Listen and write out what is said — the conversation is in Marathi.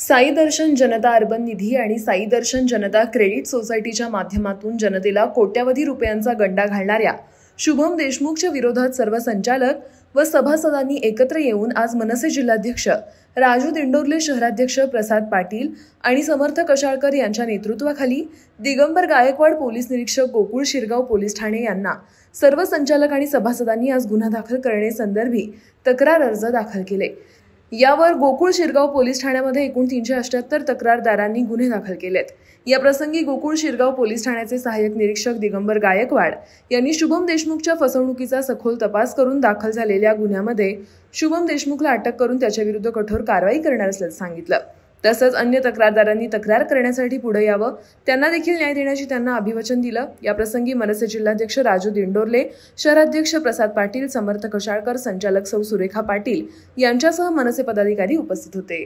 साई दर्शन जनता अर्बन निधी आणि साई दर्शन जनता क्रेडिट सोसायटीच्या माध्यमातून जनतेला कोट्यावधी रुपयांचा गंडा घालणाऱ्या शुभम देशमुखच्या विरोधात सर्व संचालक व सभासदांनी एकत्र येऊन आज मनसे जिल्हाध्यक्ष राजू दिंडोरले, शहराध्यक्ष प्रसाद पाटील आणि समर्थ कशाळकर यांच्या नेतृत्वाखाली दिगंबर गायकवाड, पोलीस निरीक्षक गोकुळ शिरगाव पोलीस ठाणे यांना सर्व संचालक आणि सभासदांनी आज गुन्हा दाखल करण्यासंदर्भी तक्रार अर्ज दाखल केले। यावर गोकुळ शिरगाव पोलीस ठाण्यामध्ये एकूण 378 तक्रारदारांनी गुन्हे दाखल केलेत। या प्रसंगी गोकुळ शिरगाव पोलीस ठाण्याचे सहाय्यक निरीक्षक दिगंबर गायकवाड यांनी शुभम देशमुखच्या फसवणुकीचा सखोल तपास करून दाखल झालेल्या गुन्ह्यामध्ये शुभम देशमुखला अटक करून त्याच्याविरुद्ध कठोर कारवाई करणार असल्याचं सांगितलं। तसंच अन्य तक्रारदारांनी तक्रार करण्यासाठी पुढे यावं, त्यांना देखील न्याय देण्याची त्यांना अभिवचन दिलं। या प्रसंगी मनसे जिल्हाध्यक्ष राजू दिंडोरले, शहराध्यक्ष प्रसाद पाटील, समर्थ कशाळकर, संचालक सौ सुरेखा पाटील यांच्यासह मनसे पदाधिकारी उपस्थित होते।